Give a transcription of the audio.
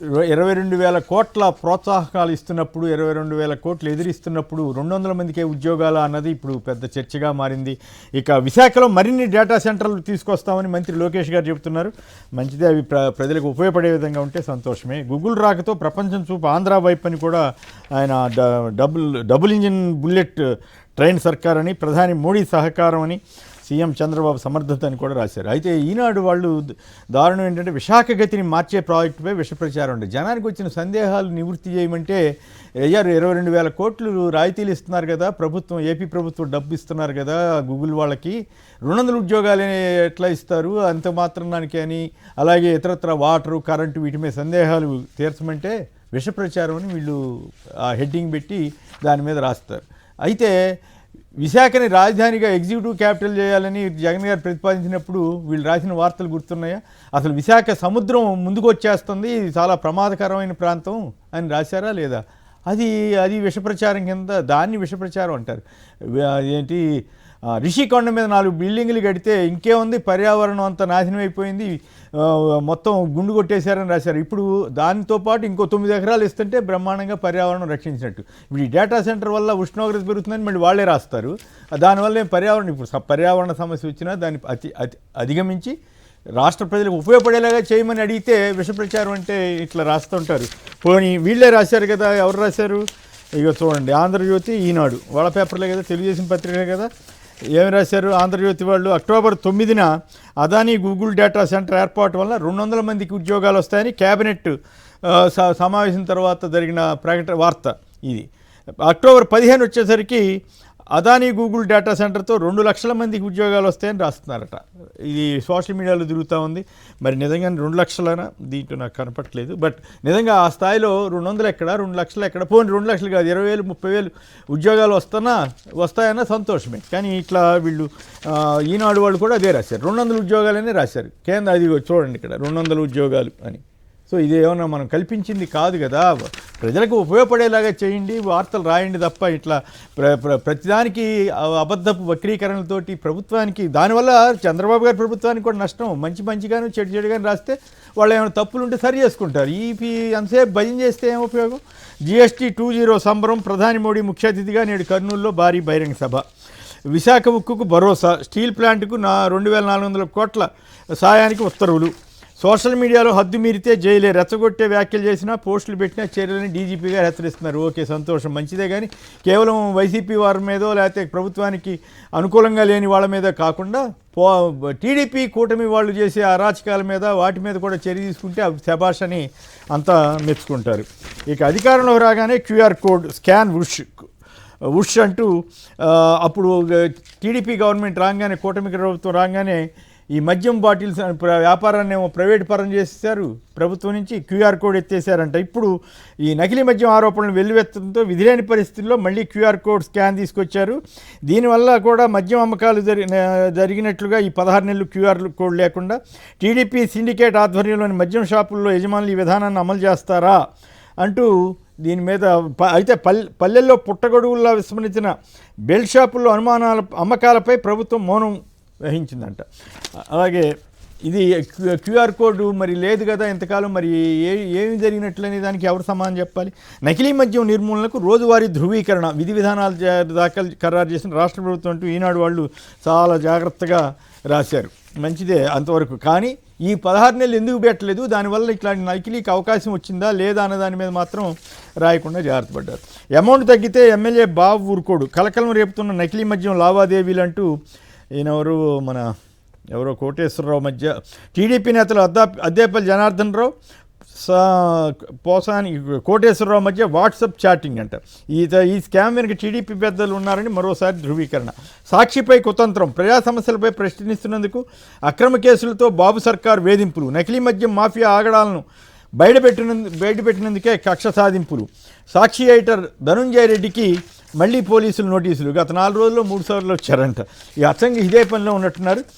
22,000 కోట్ల ప్రోత్సాహకాలు ఇస్తున్నప్పుడు 22,000 కోట్లు ఎదిరిస్తున్నప్పుడు 200 మందికే ఉద్యోగాలు అన్నది ఇప్పుడు పెద్ద చర్చగా మారింది. ఇక విశాఖలో మరిన్ని డేటా సెంటర్లు తీసుకొస్తామని మంత్రి లోకేష్ గారు చెబుతున్నారు. మంచిదే, అవి ప్రజలకు ఉపయోగపడే విధంగా ఉంటే సంతోషమే. గూగుల్ రాకతో ప్రపంచం చూపు ఆంధ్ర వైపు అని కూడా ఆయన డబుల్ ఇంజిన్ బుల్లెట్ ట్రైన్ సర్కార్ అని, ప్రధాని మోడీ సహకారం అని, సీఎం చంద్రబాబు సమర్థత అని కూడా రాశారు. అయితే ఈనాడు వాళ్ళు దారుణం ఏంటంటే విశాఖ గతిని మార్చే ప్రాజెక్టుపై విషప్రచారం ఉంది. జనానికి వచ్చిన సందేహాలు నివృత్తి చేయమంటే 22,000 కోట్లు రాయితీలు ఇస్తున్నారు కదా ప్రభుత్వం, ఏపీ ప్రభుత్వం డబ్బు ఇస్తున్నారు కదా గూగుల్ వాళ్ళకి, 200 ఉద్యోగాలు ఎట్లా ఇస్తారు అంత మాత్రానికి అని, అలాగే ఇతరత్ర వాటరు కరెంటు వీటి మీద సందేహాలు తీర్చమంటే విషప్రచారం అని వీళ్ళు ఆ హెడ్డింగ్ పెట్టి దాని మీద రాస్తారు. అయితే విశాఖని రాజధానిగా ఎగ్జిక్యూటివ్ క్యాపిటల్ చేయాలని జగన్ గారు ప్రతిపాదించినప్పుడు వీళ్ళు రాసిన వార్తలు గుర్తున్నాయా? అసలు విశాఖ సముద్రం ముందుకు వచ్చేస్తుంది, ఇది చాలా ప్రమాదకరమైన ప్రాంతం అని రాశారా లేదా? అది విషప్రచారం కింద, దాన్ని విషప్రచారం అంటారు. ఏంటి, రిషికొండ మీద 4 బిల్డింగులు కడితే ఇంకేముంది, పర్యావరణం అంతా నాశనం అయిపోయింది, మొత్తం గుండు కొట్టేశారని రాశారు. ఇప్పుడు దానితో పాటు ఇంకో 9 ఎకరాలు ఇస్తుంటే బ్రహ్మాండంగా పర్యావరణం రక్షించినట్టు. ఇప్పుడు ఈ డేటా సెంటర్ వల్ల ఉష్ణోగ్రత పెరుగుతుందని మళ్ళీ వాళ్ళే రాస్తారు. దానివల్ల పర్యావరణం, ఇప్పుడు పర్యావరణ సమస్య వచ్చినా దాన్ని అధిగమించి రాష్ట్ర ప్రజలకు ఉపయోగపడేలాగా చేయమని అడిగితే విషప్రచారం అంటే ఇట్లా రాస్తుంటారు. పోనీ వీళ్ళే రాశారు కదా, ఎవరు రాశారు? ఇక చూడండి, ఆంధ్రజ్యోతి, ఈనాడు వాళ్ళ పేపర్లే కదా, తెలుగుదేశం పత్రికలే కదా. ఏమి రాశారు ఆంధ్రజ్యోతి వాళ్ళు? అక్టోబర్ 9న అదానీ గూగుల్ డేటా సెంటర్ ఏర్పాటు వల్ల 200 మందికి ఉద్యోగాలు వస్తాయని కేబినెట్ సమావేశం తర్వాత జరిగిన వార్త ఇది. అక్టోబర్ 15 వచ్చేసరికి అదానీ గూగుల్ డేటా సెంటర్తో 2 లక్షల మందికి ఉద్యోగాలు వస్తాయని రాస్తున్నారట. ఇది సోషల్ మీడియాలో తిరుగుతూ ఉంది. మరి నిజంగా 2 లక్షలనా? దీంట్లో నాకు కనపట్లేదు. బట్ నిజంగా ఆ స్థాయిలో 200 ఎక్కడ, 2 లక్షలు ఎక్కడ? పోనీ 2 లక్షలు కాదు, 20,000 30,000 ఉద్యోగాలు వస్తాయన్నా సంతోషమే. కానీ ఇట్లా వీళ్ళు ఈనాడు వాళ్ళు కూడా అదే రాశారు, 200 ఉద్యోగాలనే రాశారు. కేంద్ర అది చూడండి ఇక్కడ 200 ఉద్యోగాలు అని. సో ఇది ఏమన్నా మనం కల్పించింది కాదు కదా, ప్రజలకు ఉపయోగపడేలాగా చేయండి, వార్తలు రాయండి తప్ప ఇట్లా ప్రతిదానికి అబద్ధపు వక్రీకరణలతోటి ప్రభుత్వానికి, దానివల్ల చంద్రబాబు గారి ప్రభుత్వానికి కూడా నష్టం. మంచిగాను చెడుగాను రాస్తే వాళ్ళు ఏమైనా తప్పులు ఉంటే సరి చేసుకుంటారు. అంతసేపు భయం చేస్తే ఏం ఉపయోగం? GST 2.0 సంబరం, ప్రధాని మోడీ ముఖ్య అతిథిగా నేడు కర్నూలులో భారీ బహిరంగ సభ. విశాఖ ఉక్కుకు భరోసా, స్టీల్ ప్లాంట్కు 2,400 కోట్ల సాయానికి ఉత్తర్వులు. సోషల్ మీడియాలో హద్దు మీరితే జైలే, రెచ్చగొట్టే వ్యాఖ్యలు చేసినా పోస్టులు పెట్టినా చర్యలని డీజీపీ గారు హెచ్చరిస్తున్నారు. ఓకే, సంతోషం, మంచిదే. కానీ కేవలం వైసీపీ వారి మీదో లేకపోతే ప్రభుత్వానికి అనుకూలంగా లేని వాళ్ళ మీద కాకుండా టీడీపీ కూటమి వాళ్ళు చేసే అరాచకాల మీద వాటి మీద కూడా చర్య తీసుకుంటే శభాష్ అని అంతా మెచ్చుకుంటారు. ఇక అధికారంలో రాగానే QR కోడ్ స్కాన్ ఉష్ అంటూ అప్పుడు టీడీపీ గవర్నమెంట్ రాగానే, కూటమి ప్రభుత్వం రాగానే ఈ మద్యం బాటిల్స్ వ్యాపారాన్ని ఏమో ప్రైవేట్ పరం చేసేసారు, ప్రభుత్వం నుంచి QR కోడ్ ఎత్తేసారంట. ఇప్పుడు ఈ నకిలీ మద్యం ఆరోపణలు వెల్లువెత్తడంతో విధిలేని పరిస్థితుల్లో మళ్ళీ QR కోడ్ స్కాన్ తీసుకొచ్చారు. దీనివల్ల కూడా మద్యం అమ్మకాలు జరిగినట్లుగా ఈ 16 నెలలు QR కోడ్ లేకుండా టీడీపీ సిండికేట్ ఆధ్వర్యంలోని మద్యం షాపుల్లో యజమానులు ఈ విధానాన్ని అమలు చేస్తారా అంటూ దీని మీద అయితే పల్లెల్లో పుట్టగొడుగుల్లా విస్మరించిన బెల్ట్ షాపుల్లో అనుమానాల అమ్మకాలపై ప్రభుత్వం మౌనం వహించిందంట. అలాగే ఇది QR కోడ్ మరి లేదు కదా ఇంతకాలం, మరి ఏమి జరిగినట్లనే దానికి ఎవరు సమాధానం చెప్పాలి? నకిలీ మద్యం నిర్మూలనకు రోజువారీ ధృవీకరణ విధి విధానాలు ఖరారు చేసిన రాష్ట్ర ప్రభుత్వం అంటూ ఈనాడు వాళ్ళు చాలా జాగ్రత్తగా రాశారు. మంచిదే అంతవరకు. కానీ ఈ 16 నెలలు ఎందుకు పెట్టలేదు, దానివల్ల ఇట్లాంటి నకిలీకి అవకాశం వచ్చిందా లేదా అన్న దాని మీద మాత్రం రాయకుండా జాగ్రత్త పడ్డారు. అమౌంట్ తగ్గితే ఎమ్మెల్యే బాబు ఊరుకోడు, కలకలం రేపుతున్న నకిలీ మద్యం లావాదేవీలు అంటూ ఎవరో కోటేశ్వరరావు మధ్య టీడీపీ నేతలు అద్దేపల్లి జనార్దన్ రావు, పోసాని కోటేశ్వరరావు మధ్య వాట్సాప్ చాటింగ్ అంట. ఈ స్కామ్ వెనుక టీడీపీ పెద్దలు ఉన్నారని మరోసారి ధృవీకరణ. సాక్షిపై కుతంత్రం, ప్రజా సమస్యలపై ప్రశ్నిస్తున్నందుకు అక్రమ కేసులతో బాబు సర్కారు వేధింపులు, నకిలీ మద్యం మాఫియా ఆగడాలను బయటపెట్టినందుకే కక్ష సాధింపులు. సాక్షి ఎడిటర్ ధనుంజయ రెడ్డికి మళ్ళీ పోలీసులు నోటీసులు. గత 4 రోజుల్లో 3 సార్లు వచ్చారంట. ఈ అచ్చంగా ఇదే పనిలో ఉన్నట్టున్నారు.